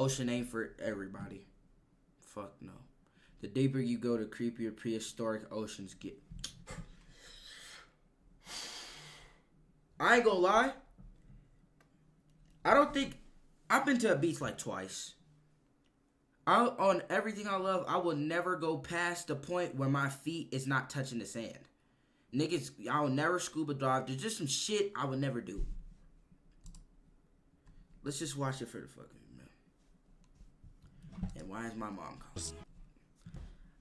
ocean ain't for everybody. Fuck no. The deeper you go, the creepier prehistoric oceans get. I ain't gonna lie. I don't think I've been to a beach like twice. On everything I love, I will never go past the point where my feet is not touching the sand. Niggas, I will never scuba dive. There's just some shit I would never do. Let's just watch it for the fucking man. And why is my mom calling?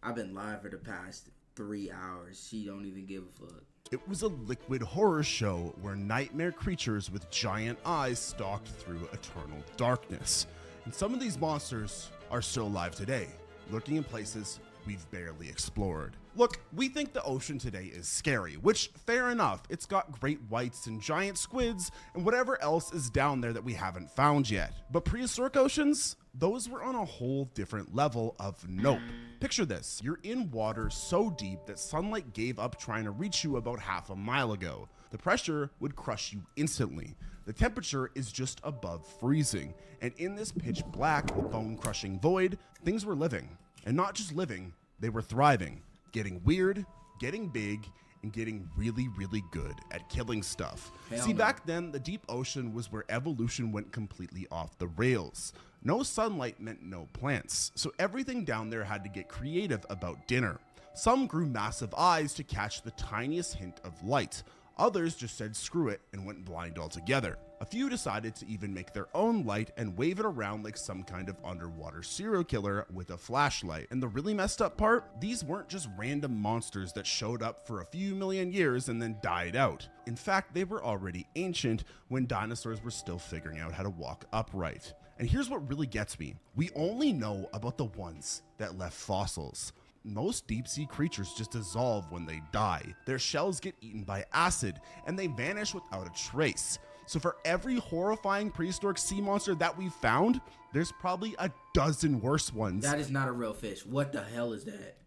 I've been live for the past 3 hours. She don't even give a fuck. It was a liquid horror show where nightmare creatures with giant eyes stalked through eternal darkness. And some of these monsters are still alive today, lurking in places we've barely explored. Look, we think the ocean today is scary, which, fair enough, it's got great whites and giant squids and whatever else is down there that we haven't found yet. But prehistoric oceans? Those were on a whole different level of nope. Picture this, you're in water so deep that sunlight gave up trying to reach you about half a mile ago. The pressure would crush you instantly. The temperature is just above freezing. And in this pitch black, bone-crushing void, things were living. And not just living, they were thriving. Getting weird, getting big, and getting really, really good at killing stuff. See, back then, the deep ocean was where evolution went completely off the rails. No sunlight meant no plants, so everything down there had to get creative about dinner. Some grew massive eyes to catch the tiniest hint of light. Others just said screw it and went blind altogether. A few decided to even make their own light and wave it around like some kind of underwater serial killer with a flashlight. And the really messed up part? These weren't just random monsters that showed up for a few million years and then died out. In fact, they were already ancient when dinosaurs were still figuring out how to walk upright. And here's what really gets me. We only know about the ones that left fossils. Most deep sea creatures just dissolve when they die. Their shells get eaten by acid and they vanish without a trace. So for every horrifying prehistoric sea monster that we've found, there's probably a dozen worse ones. That is not a real fish. What the hell is that?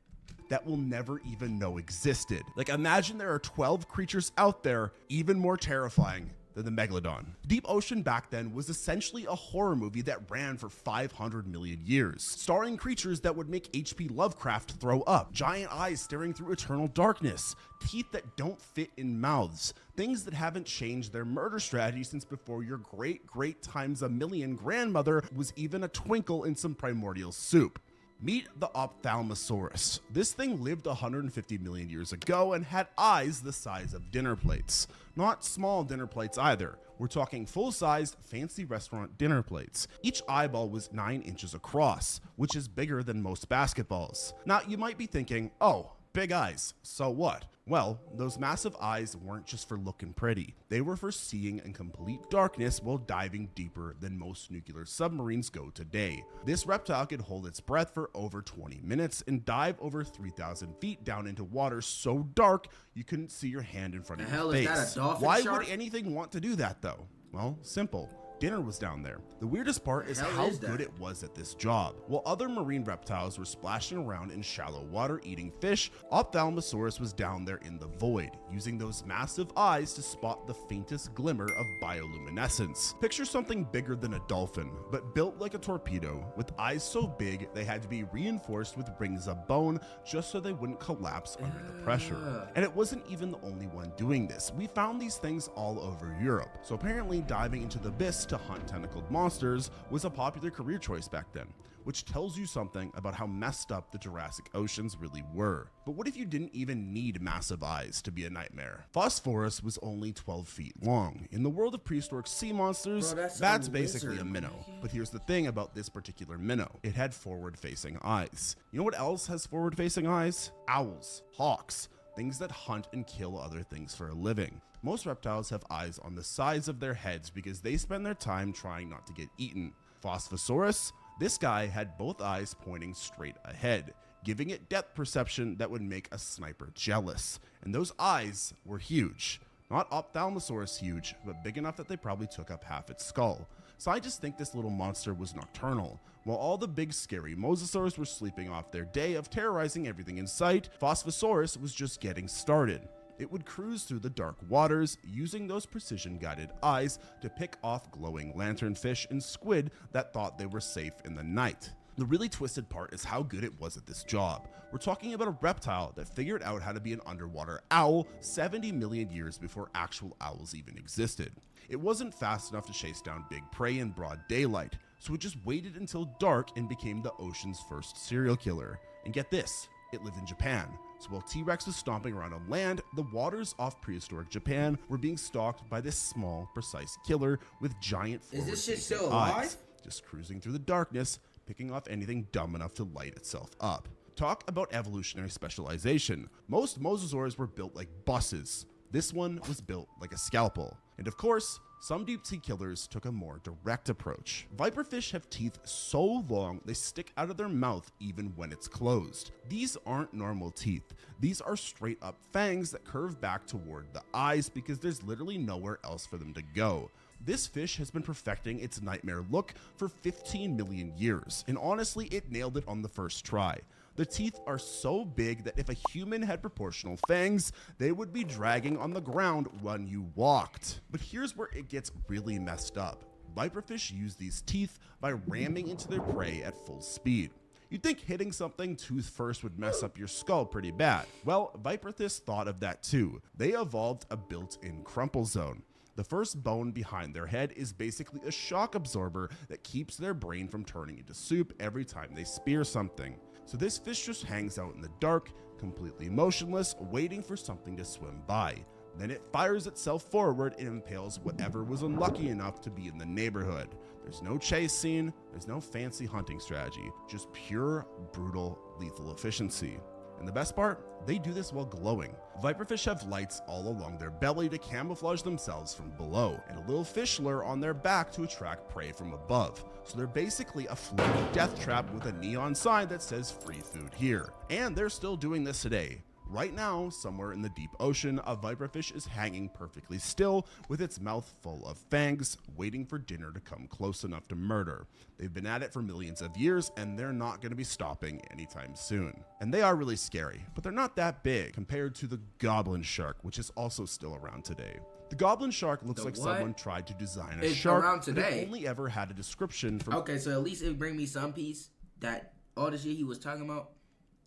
That we'll never even know existed. Like, imagine there are 12 creatures out there even more terrifying than the Megalodon. Deep Ocean back then was essentially a horror movie that ran for 500 million years, starring creatures that would make H.P. Lovecraft throw up, giant eyes staring through eternal darkness, teeth that don't fit in mouths, things that haven't changed their murder strategy since before your great times a million grandmother was even a twinkle in some primordial soup. Meet the Ophthalmosaurus. This thing lived 150 million years ago and had eyes the size of dinner plates. Not small dinner plates either. We're talking full-sized, fancy restaurant dinner plates. Each eyeball was 9 inches across, which is bigger than most basketballs. Now, you might be thinking, oh, big eyes, so what? Well, those massive eyes weren't just for looking pretty. They were for seeing in complete darkness while diving deeper than most nuclear submarines go today. This reptile could hold its breath for over 20 minutes and dive over 3,000 feet down into water so dark you couldn't see your hand in front of your face. The hell is that, a dolphin Why shark? would anything want to do that though? Well, simple. Dinner was down there. The weirdest part is how good it was at this job. While other marine reptiles were splashing around in shallow water eating fish, Ophthalmosaurus was down there in the void, using those massive eyes to spot the faintest glimmer of bioluminescence. Picture something bigger than a dolphin, but built like a torpedo, with eyes so big they had to be reinforced with rings of bone just so they wouldn't collapse under the pressure. And it wasn't even the only one doing this. We found these things all over Europe, so apparently diving into the abyss to hunt tentacled monsters was a popular career choice back then, which tells you something about how messed up the Jurassic oceans really were. But what if you didn't even need massive eyes to be a nightmare? Phosphorus was only 12 feet long. In the world of prehistoric sea monsters, that's basically a minnow. But here's the thing about this particular minnow. It had forward-facing eyes. You know what else has forward-facing eyes? Owls, hawks, things that hunt and kill other things for a living. Most reptiles have eyes on the sides of their heads because they spend their time trying not to get eaten. Phosphosaurus, this guy had both eyes pointing straight ahead, giving it depth perception that would make a sniper jealous. And those eyes were huge. Not Ophthalmosaurus huge, but big enough that they probably took up half its skull. Scientists think this little monster was nocturnal. While all the big scary mosasaurs were sleeping off their day of terrorizing everything in sight, Phosphosaurus was just getting started. It would cruise through the dark waters, using those precision-guided eyes to pick off glowing lanternfish and squid that thought they were safe in the night. The really twisted part is how good it was at this job. We're talking about a reptile that figured out how to be an underwater owl 70 million years before actual owls even existed. It wasn't fast enough to chase down big prey in broad daylight, so it just waited until dark and became the ocean's first serial killer. And get this, it lived in Japan. So while T-Rex was stomping around on land, the waters off prehistoric Japan were being stalked by this small, precise killer with giant Is this shit forward-facing still alive? eyes, just cruising through the darkness, picking off anything dumb enough to light itself up. Talk about evolutionary specialization. Most mosasaurs were built like buses. This one was built like a scalpel. And of course, some deep sea killers took a more direct approach. Viperfish have teeth so long they stick out of their mouth even when it's closed. These aren't normal teeth. These are straight up fangs that curve back toward the eyes because there's literally nowhere else for them to go. This fish has been perfecting its nightmare look for 15 million years, and honestly, it nailed it on the first try. The teeth are so big that if a human had proportional fangs, they would be dragging on the ground when you walked. But here's where it gets really messed up. Viperfish use these teeth by ramming into their prey at full speed. You'd think hitting something tooth first would mess up your skull pretty bad. Well, Viperthis thought of that too. They evolved a built-in crumple zone. The first bone behind their head is basically a shock absorber that keeps their brain from turning into soup every time they spear something. So this fish just hangs out in the dark, completely motionless, waiting for something to swim by. Then it fires itself forward and impales whatever was unlucky enough to be in the neighborhood. There's no chase scene, there's no fancy hunting strategy, just pure, brutal, lethal efficiency. And the best part? They do this while glowing. Viperfish have lights all along their belly to camouflage themselves from below, and a little fish lure on their back to attract prey from above. So they're basically a floating death trap with a neon sign that says free food here. And they're still doing this today. Right now, somewhere in the deep ocean, a viperfish is hanging perfectly still with its mouth full of fangs, waiting for dinner to come close enough to murder. They've been at it for millions of years, and they're not going to be stopping anytime soon. And they are really scary, but they're not that big compared to the goblin shark, which is also still around today. The goblin shark looks like someone tried to design a shark, around but today. it only ever had a description from... Okay, so at least it bring me some peace that all the shit he was talking about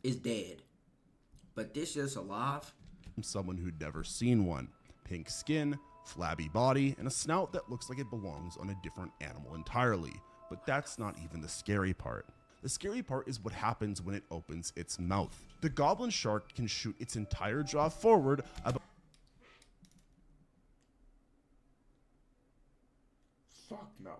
is dead. But this is alive. Someone who'd never seen one. Pink skin, flabby body, and a snout that looks like it belongs on a different animal entirely. But that's not even the scary part. The scary part is what happens when it opens its mouth. The goblin shark can shoot its entire jaw forward about... Fuck no.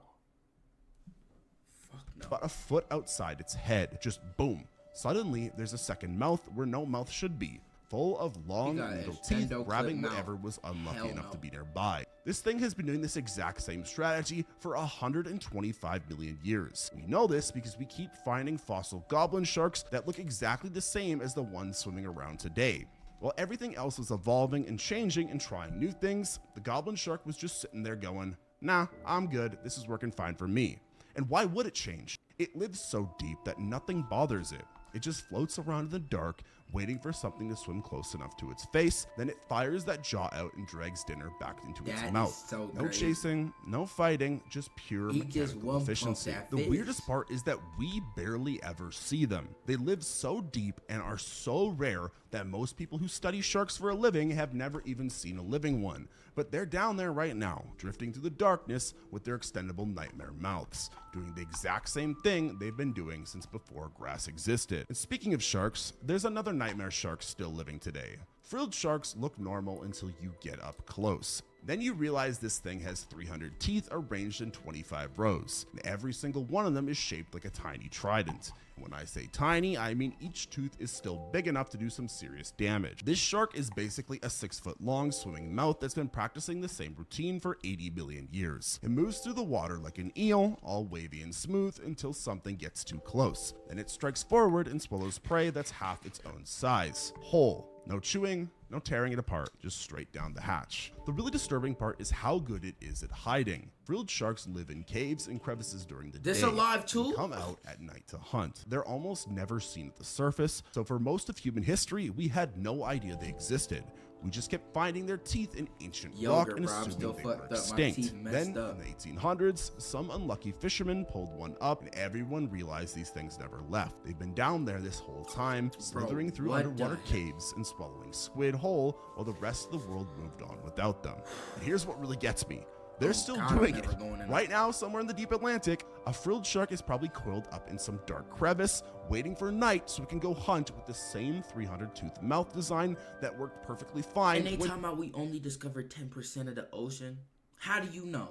Fuck no. about a foot outside its head. Just boom. Suddenly, there's a second mouth where no mouth should be, full of long little teeth grabbing whatever was unlucky enough to be nearby. This thing has been doing this exact same strategy for 125 million years. We know this because we keep finding fossil goblin sharks that look exactly the same as the ones swimming around today. While everything else was evolving and changing and trying new things, the goblin shark was just sitting there going, nah, I'm good, this is working fine for me. And why would it change? It lives so deep that nothing bothers it. It just floats around in the dark, waiting for something to swim close enough to its face. Then it fires that jaw out and drags dinner back into its mouth. So no chasing, no fighting, just pure mechanical efficiency. The weirdest part is that we barely ever see them. They live so deep and are so rare that most people who study sharks for a living have never even seen a living one. But they're down there right now, drifting through the darkness with their extendable nightmare mouths, doing the exact same thing they've been doing since before grass existed. And speaking of sharks, there's another nightmare shark still living today. Frilled sharks look normal until you get up close. Then you realize this thing has 300 teeth arranged in 25 rows, and every single one of them is shaped like a tiny trident. When I say tiny, I mean each tooth is still big enough to do some serious damage. This shark is basically a 6-foot-long swimming mouth that's been practicing the same routine for 80 billion years. It moves through the water like an eel, all wavy and smooth until something gets too close. Then it strikes forward and swallows prey that's half its own size, whole. No chewing, no tearing it apart, just straight down the hatch. The really disturbing part is how good it is at hiding. Frilled sharks live in caves and crevices during the day. This alive too? And come out at night to hunt. They're almost never seen at the surface, so for most of human history, we had no idea they existed. We just kept finding their teeth in ancient Yogurt, rock and bro, I'm assuming still they were fucked up. My extinct. teeth messed Then, up. in the 1800s, some unlucky fishermen pulled one up, and everyone realized these things never left. They've been down there this whole time, slithering through what underwater the heck? caves and swallowing squid whole, while the rest of the world moved on without them. And here's what really gets me. They're still God, I'm doing never it. going in Right now, somewhere in the deep Atlantic, a frilled shark is probably coiled up in some dark crevice, waiting for night so it can go hunt with the same 300-tooth mouth design that worked perfectly fine. And they when- talking about we only discovered 10% of the ocean. How do you know?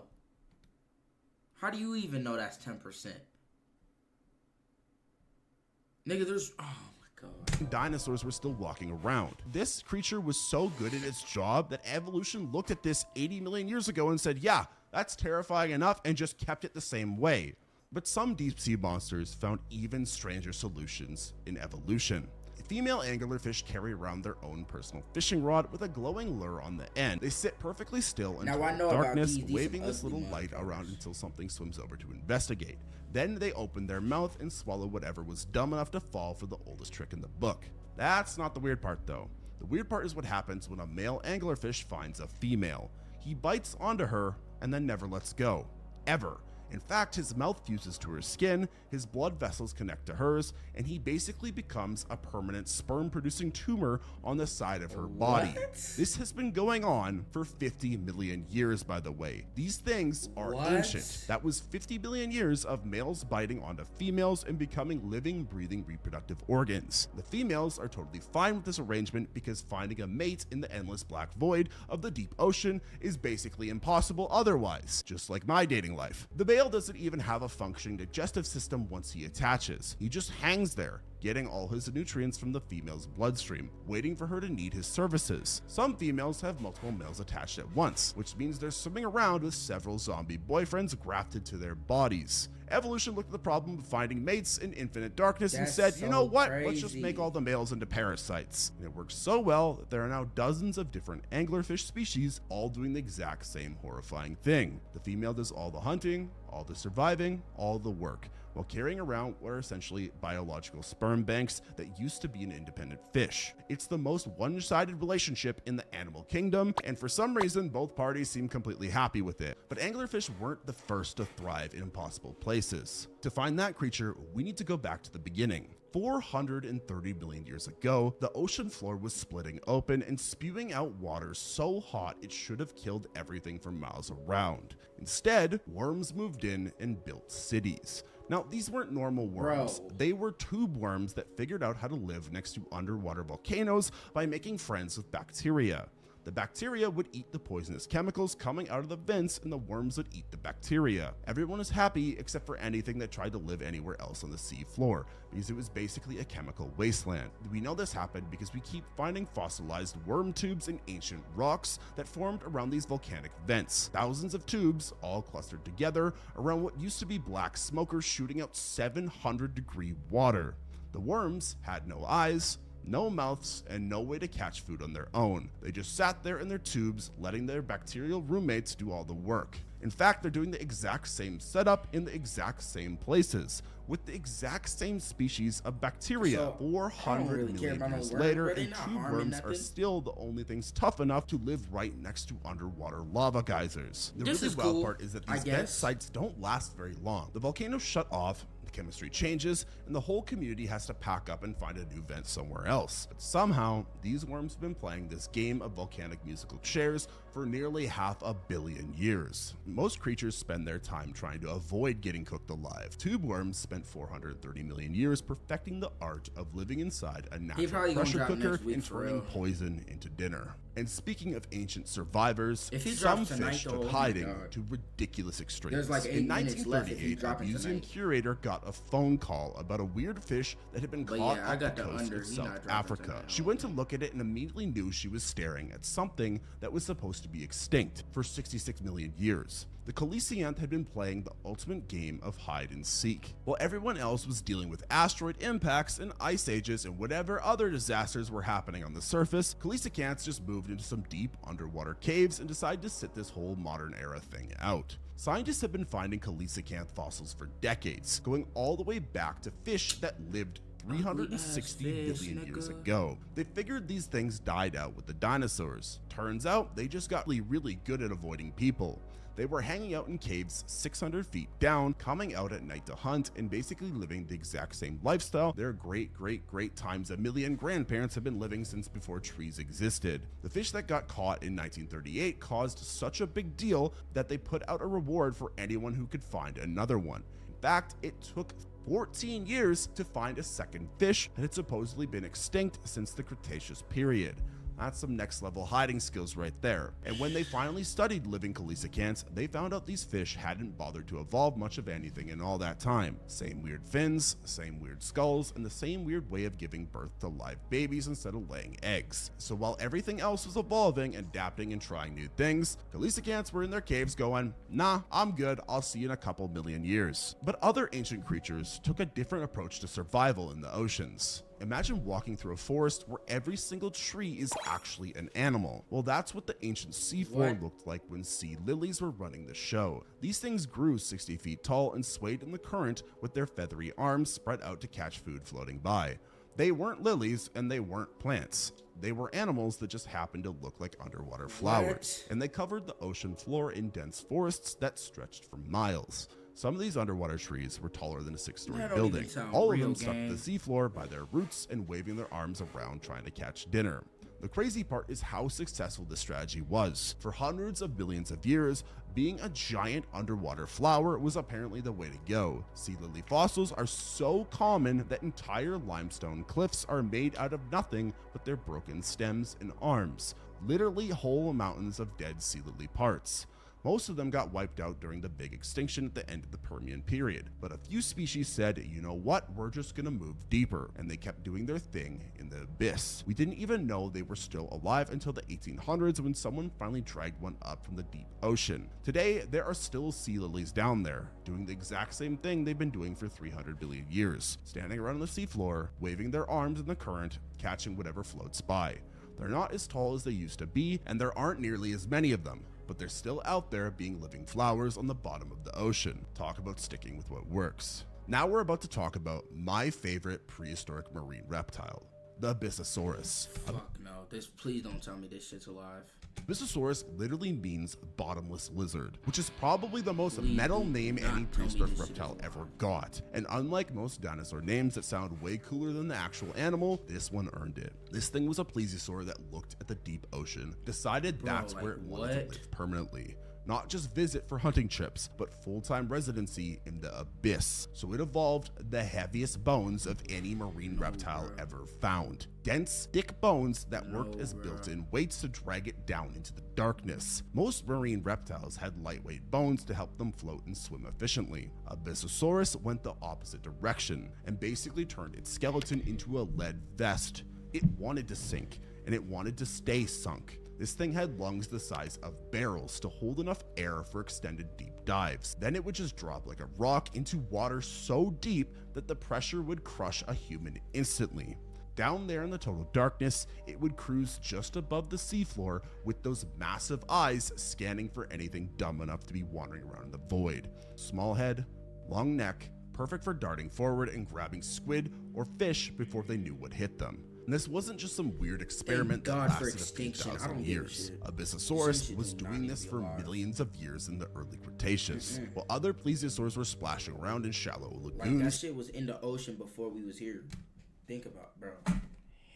How do you even know that's 10%? Nigga, there's... Oh, my God. Dinosaurs were still walking around. This creature was so good at its job that evolution looked at this 80 million years ago and said, yeah, that's terrifying enough, and just kept it the same way. But some deep sea monsters found even stranger solutions in evolution. Female anglerfish carry around their own personal fishing rod with a glowing lure on the end. They sit perfectly still Now, until I know the about darkness, these waving some this ugly little light around motherfuckers. until something swims over to investigate. Then they open their mouth and swallow whatever was dumb enough to fall for the oldest trick in the book. That's not the weird part though. The weird part is what happens when a male anglerfish finds a female. He bites onto her and then never lets go. Ever. In fact, his mouth fuses to her skin, his blood vessels connect to hers, and he basically becomes a permanent sperm-producing tumor on the side of her body. What? This has been going on for 50 million years, by the way. These things are What? ancient. That was 50 billion years of males biting onto females and becoming living, breathing reproductive organs. The females are totally fine with this arrangement because finding a mate in the endless black void of the deep ocean is basically impossible otherwise, just like my dating life. The male doesn't even have a functioning digestive system once he attaches. He just hangs there, getting all his nutrients from the female's bloodstream, waiting for her to need his services. Some females have multiple males attached at once, which means they're swimming around with several zombie boyfriends grafted to their bodies. Evolution looked at the problem of finding mates in infinite darkness and That's said, you know so what, let's just crazy. make all the males into parasites. And it works so well that there are now dozens of different anglerfish species all doing the exact same horrifying thing. The female does all the hunting, all the surviving, all the work, while carrying around what are essentially biological sperm banks that used to be an independent fish. It's the most one-sided relationship in the animal kingdom, and for some reason, both parties seem completely happy with it. But anglerfish weren't the first to thrive in impossible places. To find that creature, we need to go back to the beginning. 430 million years ago, the ocean floor was splitting open and spewing out water so hot it should have killed everything for miles around. Instead, worms moved in and built cities. Now, these weren't normal worms. Bro. They were tube worms that figured out how to live next to underwater volcanoes by making friends with bacteria. The bacteria would eat the poisonous chemicals coming out of the vents, and the worms would eat the bacteria. Everyone was happy except for anything that tried to live anywhere else on the sea floor, because it was basically a chemical wasteland. We know this happened because we keep finding fossilized worm tubes in ancient rocks that formed around these volcanic vents. Thousands of tubes, all clustered together around what used to be black smokers shooting out 700-degree water. The worms had no eyes, no mouths, and no way to catch food on their own. They just sat there in their tubes, letting their bacterial roommates do all the work. In fact, they're doing the exact same setup in the exact same places, with the exact same species of bacteria. So, I don't 400 really care million about no years worm, later, bro. They and not tube harming worms are nothing. still the only things tough enough to live right next to underwater lava geysers. The This really is wild cool, part is that I these vent guess. sites don't last very long. The volcanoes shut off, chemistry changes, and the whole community has to pack up and find a new vent somewhere else. But somehow, these worms have been playing this game of volcanic musical chairs for nearly 500 million years. Most creatures spend their time trying to avoid getting cooked alive. Tube worms spent 430 million years perfecting the art of living inside a natural probably gonna pressure drop cooker next week, and for turning real. poison into dinner. And speaking of ancient survivors, If he some drops tonight, fish though, took oh my hiding God. to ridiculous extremes. There's like 8 In minutes left if he 1938, drop a it museum tonight. curator got a phone call about a weird fish that had been But caught yeah, I off got the the coast under. of He not South dropping Africa. tonight. She went to look at it and immediately knew she was staring at something that was supposed to be extinct for 66 million years. The Coelacanth had been playing the ultimate game of hide and seek. While everyone else was dealing with asteroid impacts and ice ages and whatever other disasters were happening on the surface, Coelacanths just moved into some deep underwater caves and decided to sit this whole modern era thing out. Scientists have been finding Coelacanth fossils for decades, going all the way back to fish that lived 360 Ugly-ass fish, billion years nigga. ago. They figured these things died out with the dinosaurs. Turns out they just got really good at avoiding people. They were hanging out in caves 600 feet down, coming out at night to hunt, and basically living the exact same lifestyle their great times a million grandparents have been living since before trees existed. The fish that got caught in 1938 caused such a big deal that they put out a reward for anyone who could find another one. In fact, it took 14 years to find a second fish that had supposedly been extinct since the Cretaceous period. That's some next level hiding skills right there. And when they finally studied living coelacanths, they found out these fish hadn't bothered to evolve much of anything in all that time. Same weird fins, same weird skulls, and the same weird way of giving birth to live babies instead of laying eggs. So while everything else was evolving, adapting, and trying new things, coelacanths were in their caves going, nah, I'm good, I'll see you in a couple million years. But other ancient creatures took a different approach to survival in the oceans. Imagine walking through a forest where every single tree is actually an animal. Well, that's what the ancient seafloor looked like when sea lilies were running the show. These things grew 60 feet tall and swayed in the current with their feathery arms spread out to catch food floating by. They weren't lilies and they weren't plants. They were animals that just happened to look like underwater flowers. And they covered the ocean floor in dense forests that stretched for miles. Some of these underwater trees were taller than a 6-story building. All of them stuck to the seafloor by their roots and waving their arms around trying to catch dinner. The crazy part is how successful this strategy was. For hundreds of millions of years, being a giant underwater flower was apparently the way to go. Sea lily fossils are so common that entire limestone cliffs are made out of nothing but their broken stems and arms. Literally whole mountains of dead sea lily parts. Most of them got wiped out during the big extinction at the end of the Permian period, but a few species said, you know what, we're just gonna move deeper, and they kept doing their thing in the abyss. We didn't even know they were still alive until the 1800s when someone finally dragged one up from the deep ocean. Today, there are still sea lilies down there, doing the exact same thing they've been doing for 300 billion years, standing around on the seafloor, waving their arms in the current, catching whatever floats by. They're not as tall as they used to be, and there aren't nearly as many of them, but they're still out there being living flowers on the bottom of the ocean. Talk about sticking with what works. Now we're about to talk about my favorite prehistoric marine reptile, the Abyssosaurus. Fuck no, please don't tell me this shit's alive. Abyssosaurus literally means bottomless lizard, which is probably the most metal name any prehistoric reptile ever got. And unlike most dinosaur names that sound way cooler than the actual animal, this one earned it. This thing was a plesiosaur that looked at the deep ocean, decided that's where it wanted to live permanently. Not just visit for hunting trips, but full-time residency in the abyss. So it evolved the heaviest bones of any marine reptile ever found. Dense, thick bones that worked as built-in weights to drag it down into the darkness. Most marine reptiles had lightweight bones to help them float and swim efficiently. Abyssosaurus went the opposite direction and basically turned its skeleton into a lead vest. It wanted to sink, and it wanted to stay sunk. This thing had lungs the size of barrels to hold enough air for extended deep dives. Then it would just drop like a rock into water so deep that the pressure would crush a human instantly. Down there in the total darkness, it would cruise just above the seafloor with those massive eyes scanning for anything dumb enough to be wandering around in the void. Small head, long neck, perfect for darting forward and grabbing squid or fish before they knew what hit them. And this wasn't just some weird experiment that lasted a few thousand years. Abyssosaurus was doing this for millions of years in the early Cretaceous, while other plesiosaurs were splashing around in shallow lagoons. Like that shit was in the ocean before we was here. Think about it, bro.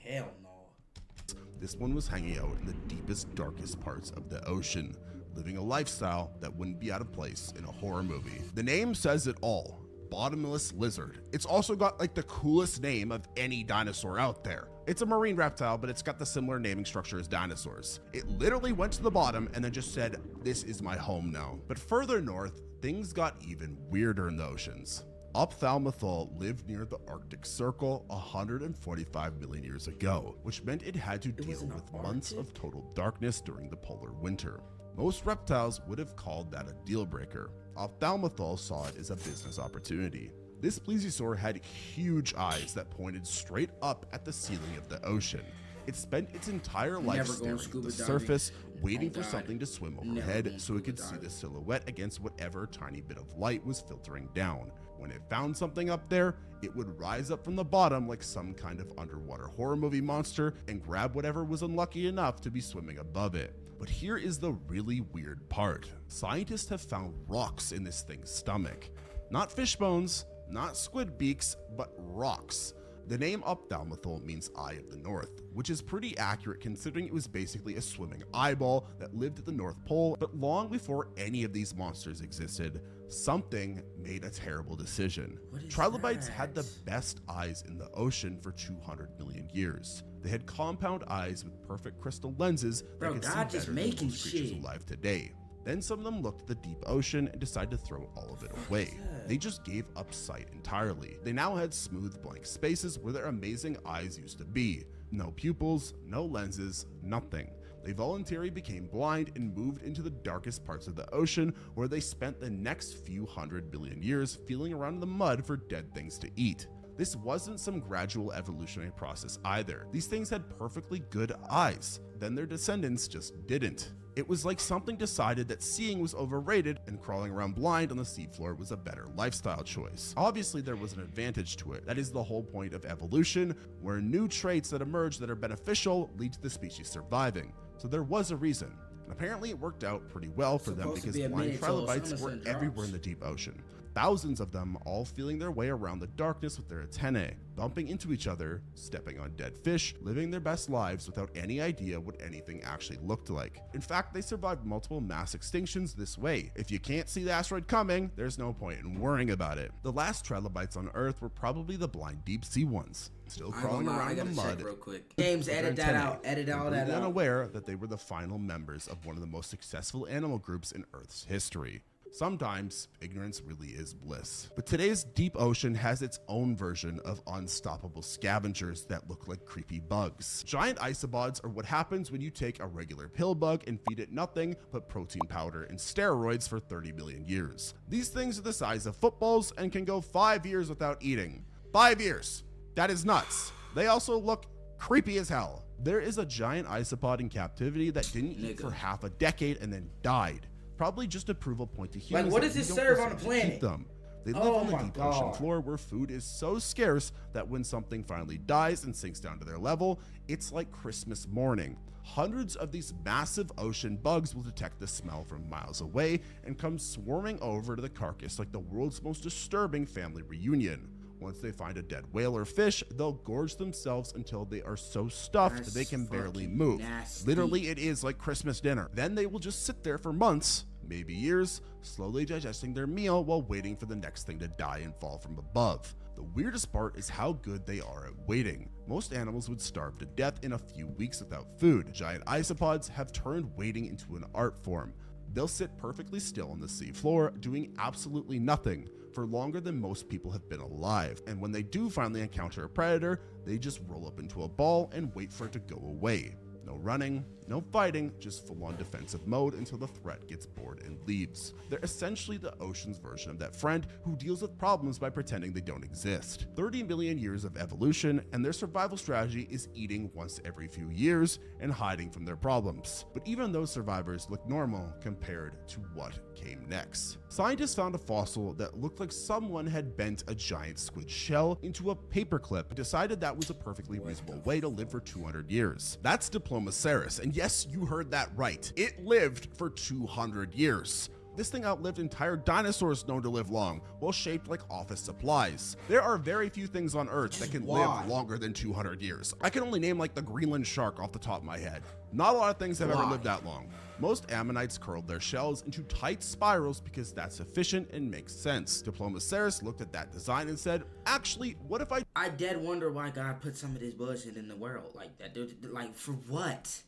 Hell no. This one was hanging out in the deepest, darkest parts of the ocean, living a lifestyle that wouldn't be out of place in a horror movie. The name says it all. Bottomless lizard. It's also got like the coolest name of any dinosaur out there. It's a marine reptile, but it's got the similar naming structure as dinosaurs. It literally went to the bottom and then just said, this is my home now. But further north, things got even weirder in the oceans. Ophthalmothul lived near the Arctic Circle 145 million years ago, which meant it had to deal with months of total darkness during the polar winter. Most reptiles would have called that a deal breaker. Ophthalmothul saw it as a business opportunity. This plesiosaur had huge eyes that pointed straight up at the ceiling of the ocean. It spent its entire life Never staring going at scuba the diving. surface, waiting Oh, for God. something to swim Never overhead going so it could scuba see the diving. silhouette against whatever tiny bit of light was filtering down. When it found something up there, it would rise up from the bottom like some kind of underwater horror movie monster and grab whatever was unlucky enough to be swimming above it. But here is the really weird part. Scientists have found rocks in this thing's stomach. Not fish bones, not squid beaks, but rocks. The name Ophthalmothel means Eye of the North, which is pretty accurate considering it was basically a swimming eyeball that lived at the North Pole. But long before any of these monsters existed, something made a terrible decision. What is Trilobites that? had the best eyes in the ocean for 200 million years. They had compound eyes with perfect crystal lenses that Bro, could see God better just than making most creatures shit. alive today. Then some of them looked at the deep ocean and decided to throw all of it away. They just gave up sight entirely. They now had smooth blank spaces where their amazing eyes used to be. No pupils, no lenses, nothing. They voluntarily became blind and moved into the darkest parts of the ocean, where they spent the next few 100 billion years feeling around in the mud for dead things to eat. This wasn't some gradual evolutionary process either. These things had perfectly good eyes, then their descendants just didn't. It was like something decided that seeing was overrated and crawling around blind on the seafloor was a better lifestyle choice. Obviously, there was an advantage to it. That is the whole point of evolution, where new traits that emerge that are beneficial lead to the species surviving. So there was a reason. And apparently it worked out pretty well for them Supposed to because be a blind minute till trilobites were Summerson everywhere drops. in the deep ocean. Thousands of them all feeling their way around the darkness with their antennae, bumping into each other, stepping on dead fish, living their best lives without any idea what anything actually looked like. In fact, they survived multiple mass extinctions this way. If you can't see the asteroid coming, there's no point in worrying about it. The last trilobites on Earth were probably the blind deep sea ones, still crawling I around in gotta the check mud. real quick. James, with their edit that antennae, out. Edit all that completely out. unaware that they were the final members of one of the most successful animal groups in Earth's history. Sometimes ignorance really is bliss. But today's deep ocean has its own version of unstoppable scavengers that look like creepy bugs. Giant isopods are what happens when you take a regular pill bug and feed it nothing but protein powder and steroids for 30 million years. These things are the size of footballs and can go 5 years without eating. 5 years. That is nuts. They also look creepy as hell. There is a giant isopod in captivity that didn't eat for half a decade and then died. Probably just to prove a point to humans. what that does we it don't serve on deserve the to planet? keep them. They live Oh on the my deep ocean God. floor where food is so scarce that when something finally dies and sinks down to their level, it's like Christmas morning. Hundreds of these massive ocean bugs will detect the smell from miles away and come swarming over to the carcass like the world's most disturbing family reunion. Once they find a dead whale or fish, they'll gorge themselves until they are so stuffed That's they can barely fucking move. nasty. Literally, it is like Christmas dinner. Then they will just sit there for months, maybe years, slowly digesting their meal while waiting for the next thing to die and fall from above. The weirdest part is how good they are at waiting. Most animals would starve to death in a few weeks without food. Giant isopods have turned waiting into an art form. They'll sit perfectly still on the sea floor, doing absolutely nothing for longer than most people have been alive. And when they do finally encounter a predator, they just roll up into a ball and wait for it to go away. No running, no fighting, just full-on defensive mode until the threat gets bored and leaves. They're essentially the ocean's version of that friend who deals with problems by pretending they don't exist. 30 million years of evolution, and their survival strategy is eating once every few years and hiding from their problems. But even those survivors look normal compared to what came next. Scientists found a fossil that looked like someone had bent a giant squid shell into a paperclip and decided that was a perfectly reasonable way to live for 200 years. That's Diplomacerus, and yes, you heard that right. It lived for 200 years. This thing outlived entire dinosaurs known to live long, while shaped like office supplies. There are very few things on Earth that can live longer than 200 years. I can only name like the Greenland shark off the top of my head. Not a lot of things have ever lived that long. Most ammonites curled their shells into tight spirals because that's efficient and makes sense. Diplomacerus looked at that design and said, actually, what if I dead wonder why God put some of this bullshit in the world like that, dude. Like, for what?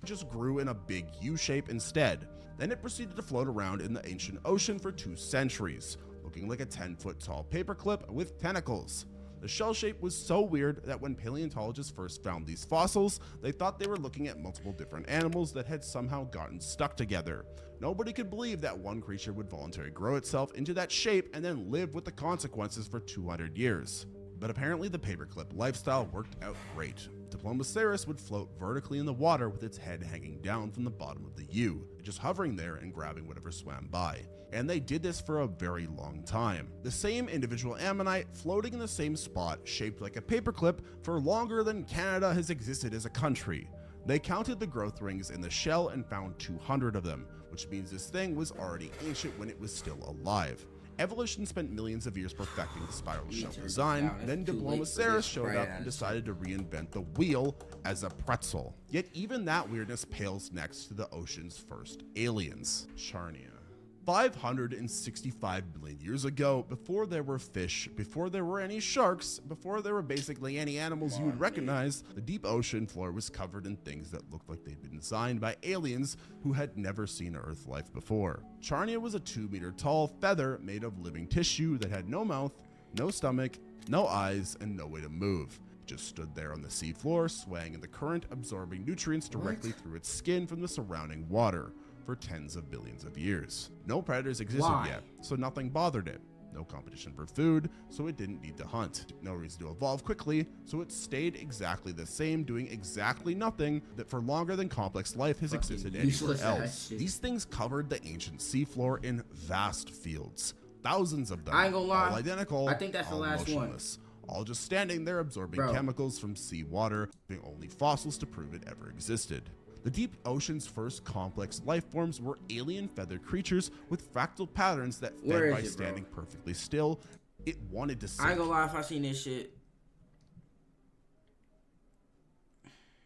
just grew in a big U shape instead. Then it proceeded to float around in the ancient ocean for 2 centuries, looking like a 10-foot tall paperclip with tentacles. The shell shape was so weird that when paleontologists first found these fossils, they thought they were looking at multiple different animals that had somehow gotten stuck together. Nobody could believe that one creature would voluntarily grow itself into that shape and then live with the consequences for 200 years. But apparently the paperclip lifestyle worked out great. Diplomaceras would float vertically in the water with its head hanging down from the bottom of the U, just hovering there and grabbing whatever swam by. And they did this for a very long time. The same individual ammonite floating in the same spot, shaped like a paperclip, for longer than Canada has existed as a country. They counted the growth rings in the shell and found 200 of them, which means this thing was already ancient when it was still alive. Evolution spent millions of years perfecting the spiral shell design, then Diplomaceras showed up and decided to reinvent the wheel as a pretzel. Yet even that weirdness pales next to the ocean's first aliens, Charnia. 565 million years ago, before there were fish, before there were any sharks, before there were basically any animals you would recognize, the deep ocean floor was covered in things that looked like they'd been designed by aliens who had never seen Earth life before. Charnia was a 2-meter tall feather made of living tissue that had no mouth, no stomach, no eyes, and no way to move. It just stood there on the sea floor, swaying in the current, absorbing nutrients directly through its skin from the surrounding water for tens of billions of years. No predators existed yet, so nothing bothered it. No competition for food, so it didn't need to hunt. No reason to evolve quickly, so it stayed exactly the same, doing exactly nothing that for longer than complex life has existed anywhere else. These things covered the ancient seafloor in vast fields. Thousands of them, I ain't gonna lie. all identical, I think that's the all last motionless, all just standing there absorbing chemicals from seawater, being only fossils to prove it ever existed. The deep ocean's first complex life forms were alien feathered creatures with fractal patterns that fed by standing perfectly still. It wanted to sink. I ain't gonna lie, if I seen this shit,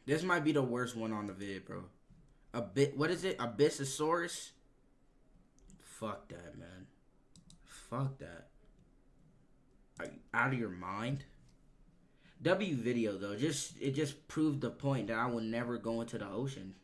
this might be the worst one on the vid, bro. What is it? Abyssosaurus? Fuck that, man. Fuck that. Are you out of your mind? W video though, it just proved the point that I will never go into the ocean.